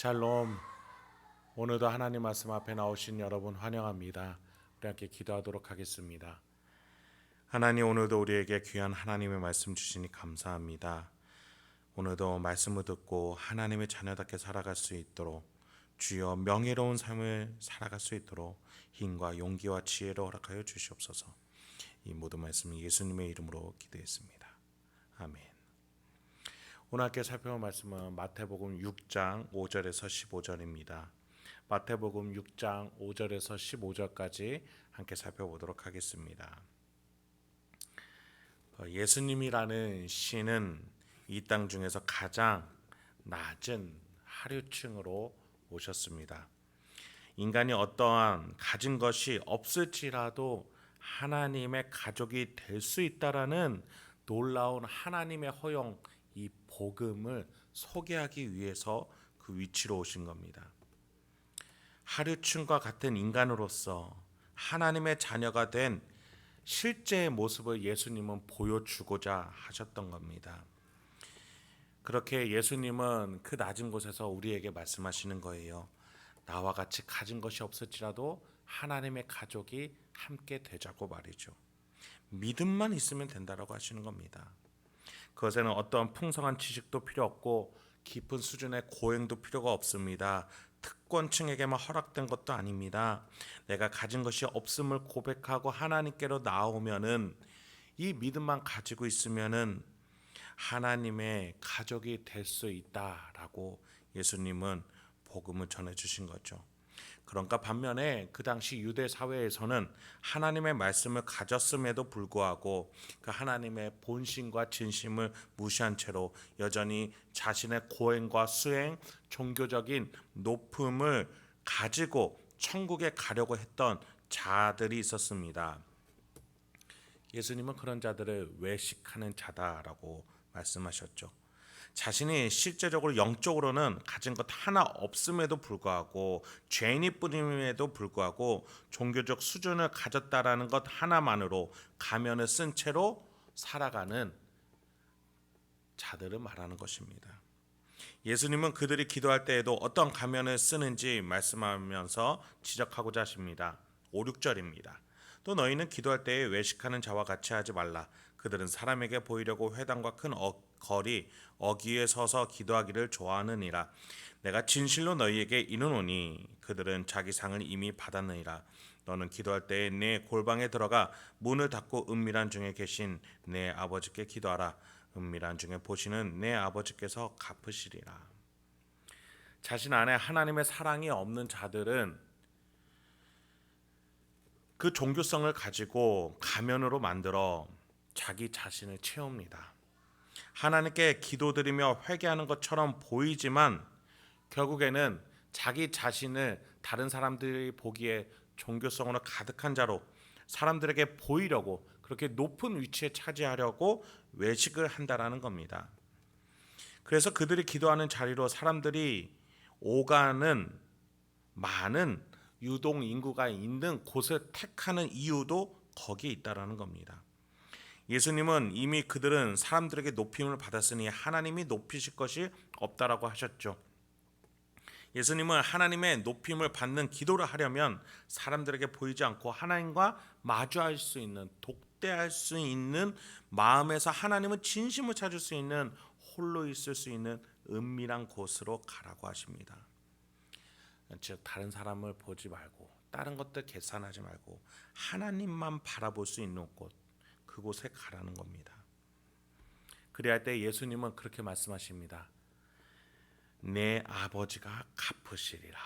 샬롬. 오늘도 하나님 말씀 앞에 나오신 여러분 환영합니다. 우리 함께 기도하도록 하겠습니다. 하나님, 오늘도 우리에게 귀한 하나님의 말씀 주시니 감사합니다. 오늘도 말씀을 듣고 하나님의 자녀답게 살아갈 수 있도록, 주여 명예로운 삶을 살아갈 수 있도록 힘과 용기와 지혜를 허락하여 주시옵소서. 이 모든 말씀은 예수님의 이름으로 기도했습니다. 아멘. 오늘 함께 살펴볼 말씀은 마태복음 6장 5절에서 15절입니다. 마태복음 6장 5절에서 15절까지 함께 살펴보도록 하겠습니다. 예수님이라는 신은 이 땅 중에서 가장 낮은 하류층으로 오셨습니다. 인간이 어떠한 가진 것이 없을지라도 하나님의 가족이 될 수 있다라는 놀라운 하나님의 허용, 이 복음을 소개하기 위해서 그 위치로 오신 겁니다. 하류층과 같은 인간으로서 하나님의 자녀가 된 실제의 모습을 예수님은 보여주고자 하셨던 겁니다. 그렇게 예수님은 그 낮은 곳에서 우리에게 말씀하시는 거예요. 나와 같이 가진 것이 없을지라도 하나님의 가족이 함께 되자고 말이죠. 믿음만 있으면 된다라고 하시는 겁니다. 그것에는 어떠한 풍성한 지식도 필요 없고 깊은 수준의 고행도 필요가 없습니다. 특권층에게만 허락된 것도 아닙니다. 내가 가진 것이 없음을 고백하고 하나님께로 나오면은, 이 믿음만 가지고 있으면은 하나님의 가족이 될 수 있다라고 예수님은 복음을 전해 주신 거죠. 그러니까 반면에 그 당시 유대 사회에서는 하나님의 말씀을 가졌음에도 불구하고 그 하나님의 본심과 진심을 무시한 채로 여전히 자신의 고행과 수행, 종교적인 높음을 가지고 천국에 가려고 했던 자들이 있었습니다. 예수님은 그런 자들을 외식하는 자다라고 말씀하셨죠. 자신이 실제적으로 영적으로는 가진 것 하나 없음에도 불구하고, 죄인이 뿐임에도 불구하고 종교적 수준을 가졌다라는 것 하나만으로 가면을 쓴 채로 살아가는 자들을 말하는 것입니다. 예수님은 그들이 기도할 때에도 어떤 가면을 쓰는지 말씀하면서 지적하고자 하십니다. 5, 6절입니다. 또 너희는 기도할 때에 외식하는 자와 같이 하지 말라. 그들은 사람에게 보이려고 회당과 큰 거리 어귀에 서서 기도하기를 좋아하느니라. 내가 진실로 너희에게 이르노니 그들은 자기 상을 이미 받았느니라. 너는 기도할 때에 내 골방에 들어가 문을 닫고 은밀한 중에 계신 내 아버지께 기도하라. 은밀한 중에 보시는 내 아버지께서 갚으시리라. 자신 안에 하나님의 사랑이 없는 자들은 그 종교성을 가지고 가면으로 만들어 자기 자신을 채웁니다. 하나님께 기도드리며 회개하는 것처럼 보이지만 결국에는 자기 자신을 다른 사람들이 보기에 종교성으로 가득한 자로 사람들에게 보이려고, 그렇게 높은 위치에 차지하려고 외식을 한다라는 겁니다. 그래서 그들이 기도하는 자리로 사람들이 오가는 많은 유동 인구가 있는 곳을 택하는 이유도 거기에 있다라는 겁니다. 예수님은 이미 그들은 사람들에게 높임을 받았으니 하나님이 높이실 것이 없다라고 하셨죠. 예수님은 하나님의 높임을 받는 기도를 하려면 사람들에게 보이지 않고 하나님과 마주할 수 있는, 독대할 수 있는, 마음에서 하나님은 진심을 찾을 수 있는, 홀로 있을 수 있는 은밀한 곳으로 가라고 하십니다. 즉 다른 사람을 보지 말고 다른 것들 계산하지 말고 하나님만 바라볼 수 있는 곳, 그곳에 가라는 겁니다. 그래야 할 때 예수님은 그렇게 말씀하십니다. 내 아버지가 갚으시리라.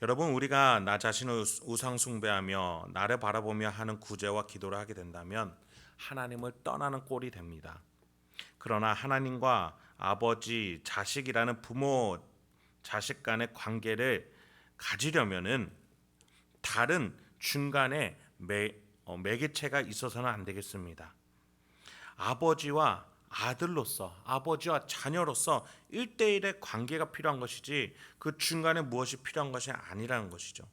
여러분, 우리가 나 자신을 우상 숭배하며 나를 바라보며 하는 구제와 기도를 하게 된다면 하나님을 떠나는 꼴이 됩니다. 그러나 하나님과 아버지, 자식이라는 부모, 자식 간의 관계를 가지려면은 다른 중간에 매개체가 있어서는 안 되겠습니다. 아버지와 아들로서, 아버지와 자녀로서 1대1의 관계가 필요한 것이지 그 중간에 무엇이 필요한 것이 아니라는 것이죠.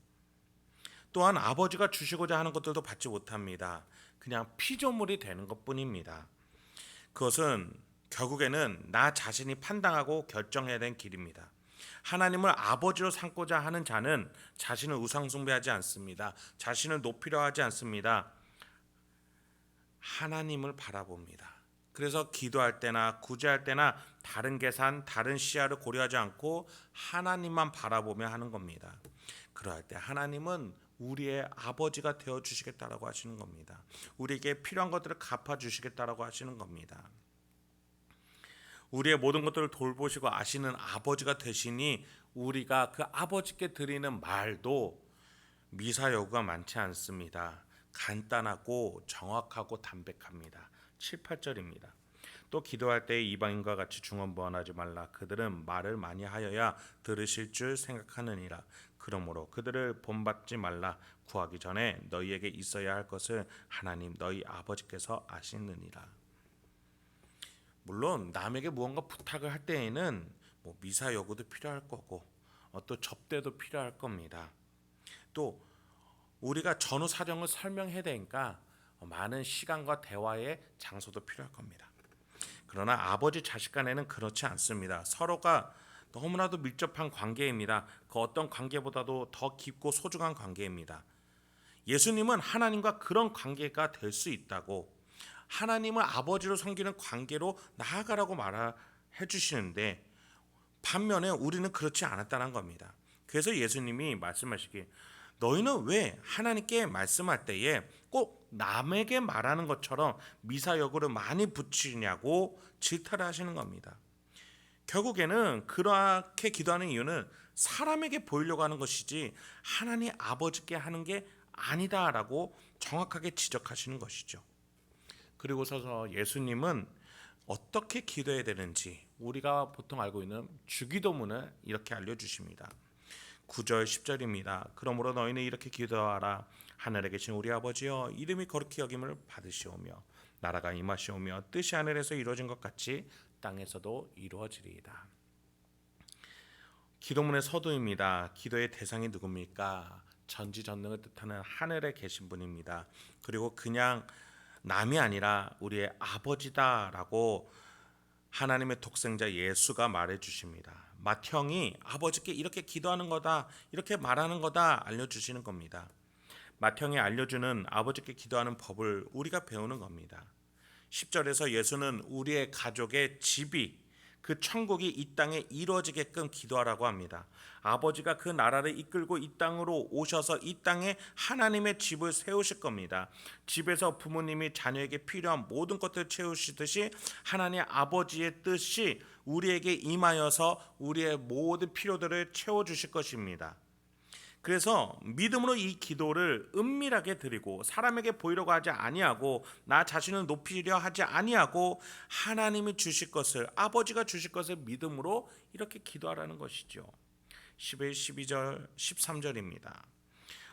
또한 아버지가 주시고자 하는 것들도 받지 못합니다. 그냥 피조물이 되는 것뿐입니다. 그것은 결국에는 나 자신이 판단하고 결정해야 되는 길입니다. 하나님을 아버지로 삼고자 하는 자는 자신을 우상숭배하지 않습니다. 자신을 높이려 하지 않습니다. 하나님을 바라봅니다. 그래서 기도할 때나 구제할 때나 다른 계산, 다른 시야를 고려하지 않고 하나님만 바라보며 하는 겁니다. 그러할 때 하나님은 우리의 아버지가 되어 주시겠다라고 하시는 겁니다. 우리에게 필요한 것들을 갚아 주시겠다라고 하시는 겁니다. 우리의 모든 것들을 돌보시고 아시는 아버지가 되시니 우리가 그 아버지께 드리는 말도 미사 여구가 많지 않습니다. 간단하고 정확하고 담백합니다. 7, 8절입니다. 또 기도할 때 이방인과 같이 중언부언하지 말라. 그들은 말을 많이 하여야 들으실 줄 생각하느니라. 그러므로 그들을 본받지 말라. 구하기 전에 너희에게 있어야 할 것을 하나님 너희 아버지께서 아시느니라. 물론 남에게 무언가 부탁을 할 때에는 미사 여구도 필요할 거고 또 접대도 필요할 겁니다. 또 우리가 전후 사정을 설명해야 되니까 많은 시간과 대화의 장소도 필요할 겁니다. 그러나 아버지 자식 간에는 그렇지 않습니다. 서로가 너무나도 밀접한 관계입니다. 그 어떤 관계보다도 더 깊고 소중한 관계입니다. 예수님은 하나님과 그런 관계가 될 수 있다고, 하나님을 아버지로 섬기는 관계로 나아가라고 말해 주시는데, 반면에 우리는 그렇지 않았다는 겁니다. 그래서 예수님이 말씀하시기에 너희는 왜 하나님께 말씀할 때에 꼭 남에게 말하는 것처럼 미사여구를 많이 붙이냐고 질타를 하시는 겁니다. 결국에는 그렇게 기도하는 이유는 사람에게 보이려고 하는 것이지 하나님 아버지께 하는 게 아니다라고 정확하게 지적하시는 것이죠. 그리고 서서 예수님은 어떻게 기도해야 되는지 우리가 보통 알고 있는 주기도문을 이렇게 알려주십니다. 9절 10절입니다. 그러므로 너희는 이렇게 기도하라. 하늘에 계신 우리 아버지여, 이름이 거룩히 여김을 받으시오며 나라가 임하시오며 뜻이 하늘에서 이루어진 것 같이 땅에서도 이루어지리이다. 기도문의 서두입니다. 기도의 대상이 누굽니까? 전지전능을 뜻하는 하늘에 계신 분입니다. 그리고 그냥 남이 아니라 우리의 아버지다라고 하나님의 독생자 예수가 말해 주십니다. 맏형이 아버지께 이렇게 기도하는 거다, 이렇게 말하는 거다 알려주시는 겁니다. 맏형이 알려주는 아버지께 기도하는 법을 우리가 배우는 겁니다. 10절에서 예수는 우리의 가족의 집이, 그 천국이 이 땅에 이루어지게끔 기도하라고 합니다. 아버지가 그 나라를 이끌고 이 땅으로 오셔서 이 땅에 하나님의 집을 세우실 겁니다. 집에서 부모님이 자녀에게 필요한 모든 것들을 채우시듯이 하나님 아버지의 뜻이 우리에게 임하여서 우리의 모든 필요들을 채워주실 것입니다. 그래서 믿음으로 이 기도를 은밀하게 드리고 사람에게 보이려고 하지 아니하고 나 자신을 높이려 하지 아니하고 하나님이 주실 것을, 아버지가 주실 것을 믿음으로 이렇게 기도하라는 것이죠. 11, 12절, 13절입니다.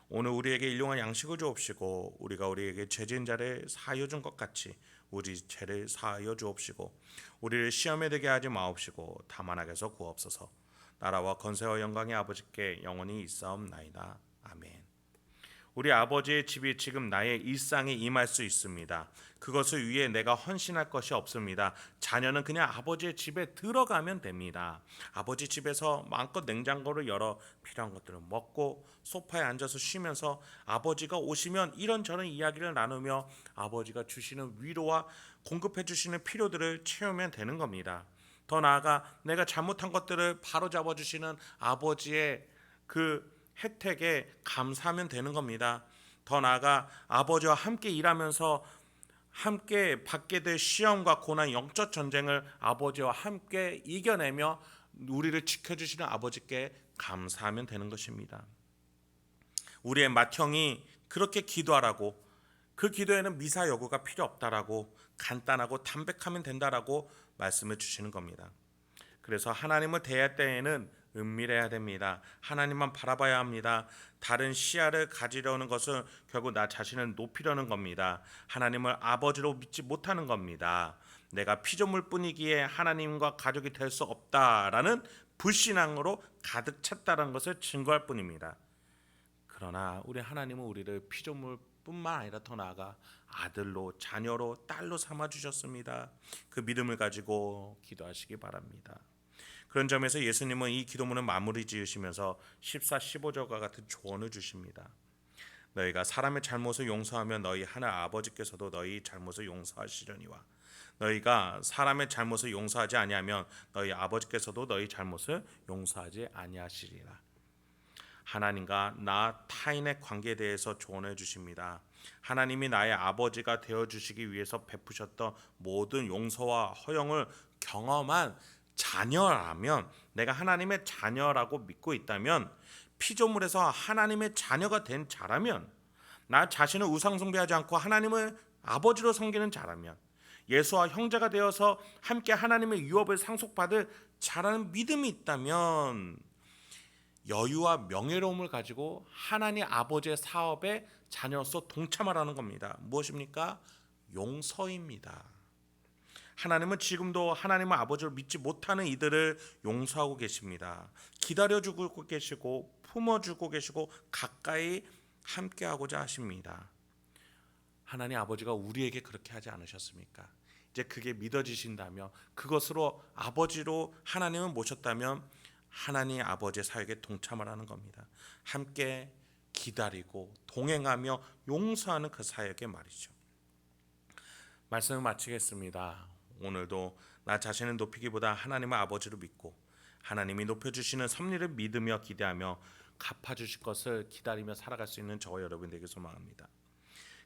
오늘 우리에게 일용할 양식을 주옵시고 우리가 우리에게 죄진 자를 사하여 준 것 같이 우리 죄를 사하여 주옵시고 우리를 시험에 들게 하지 마옵시고 다만 악에서 구하옵소서. 나라와 권세와 영광의 아버지께 영원히 있사옵나이다. 아멘. 우리 아버지의 집이 지금 나의 일상에 임할 수 있습니다. 그것을 위해 내가 헌신할 것이 없습니다. 자녀는 그냥 아버지의 집에 들어가면 됩니다. 아버지 집에서 마음껏 냉장고를 열어 필요한 것들을 먹고 소파에 앉아서 쉬면서 아버지가 오시면 이런저런 이야기를 나누며 아버지가 주시는 위로와 공급해 주시는 필요들을 채우면 되는 겁니다. 더 나아가 내가 잘못한 것들을 바로잡아 주시는 아버지의 그 혜택에 감사하면 되는 겁니다. 더 나아가 아버지와 함께 일하면서 함께 받게 될 시험과 고난, 영적 전쟁을 아버지와 함께 이겨내며 우리를 지켜주시는 아버지께 감사하면 되는 것입니다. 우리의 맏형이 그렇게 기도하라고, 그 기도에는 미사 여구가 필요 없다라고, 간단하고 담백하면 된다라고 말씀을 주시는 겁니다. 그래서 하나님을 대할 때에는 은밀해야 됩니다. 하나님만 바라봐야 합니다. 다른 시야를 가지려는 것은 결국 나 자신을 높이려는 겁니다. 하나님을 아버지로 믿지 못하는 겁니다. 내가 피조물 뿐이기에 하나님과 가족이 될 수 없다라는 불신앙으로 가득 찼다는 것을 증거할 뿐입니다. 그러나 우리 하나님은 우리를 피조물 뿐만 아니라 더 나아가 아들로, 자녀로, 딸로 삼아 주셨습니다. 그 믿음을 가지고 기도하시기 바랍니다. 그런 점에서 예수님은 이 기도문을 마무리 지으시면서 14, 15절과 같은 조언을 주십니다. 너희가 사람의 잘못을 용서하면 너희 하늘 아버지께서도 너희 잘못을 용서하시려니와 너희가 사람의 잘못을 용서하지 아니하면 너희 아버지께서도 너희 잘못을 용서하지 아니하시리라. 하나님과 나 타인의 관계에 대해서 조언해 주십니다. 하나님이 나의 아버지가 되어 주시기 위해서 베푸셨던 모든 용서와 허용을 경험한 자녀라면, 내가 하나님의 자녀라고 믿고 있다면, 피조물에서 하나님의 자녀가 된 자라면, 나 자신을 우상 숭배하지 않고 하나님을 아버지로 섬기는 자라면, 예수와 형제가 되어서 함께 하나님의 유업을 상속받을 자라는 믿음이 있다면, 여유와 명예로움을 가지고 하나님 아버지의 사업에 자녀로서 동참하라는 겁니다. 무엇입니까? 용서입니다. 하나님은 지금도 하나님의 아버지를 믿지 못하는 이들을 용서하고 계십니다. 기다려주고 계시고 품어주고 계시고 가까이 함께하고자 하십니다. 하나님 아버지가 우리에게 그렇게 하지 않으셨습니까? 이제 그게 믿어지신다면, 그것으로 아버지로 하나님을 모셨다면 하나님 아버지의 사역에 동참을 하는 겁니다. 함께 기다리고 동행하며 용서하는 그 사역에 말이죠. 말씀을 마치겠습니다. 오늘도 나 자신을 높이기보다 하나님의 아버지를 믿고 하나님이 높여주시는 섭리를 믿으며 기대하며 갚아주실 것을 기다리며 살아갈 수 있는 저와 여러분 되길 소망합니다.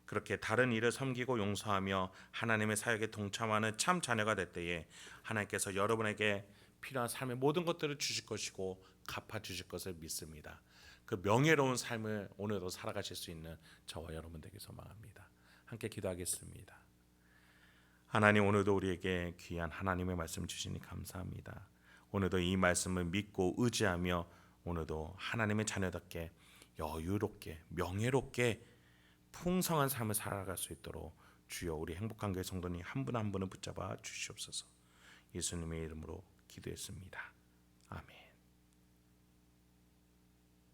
그렇게 다른 일을 섬기고 용서하며 하나님의 사역에 동참하는 참 자녀가 될 때에 하나님께서 여러분에게 필요한 삶의 모든 것들을 주실 것이고 갚아주실 것을 믿습니다. 그 명예로운 삶을 오늘도 살아가실 수 있는 저와 여러분 되길 소망합니다. 함께 기도하겠습니다. 하나님, 오늘도 우리에게 귀한 하나님의 말씀 주시니 감사합니다. 오늘도 이 말씀을 믿고 의지하며 오늘도 하나님의 자녀답게 여유롭게 명예롭게 풍성한 삶을 살아갈 수 있도록 주여 우리 행복한 교회 성도님 한 분 한 분을 붙잡아 주시옵소서. 예수님의 이름으로 기도했습니다. 아멘.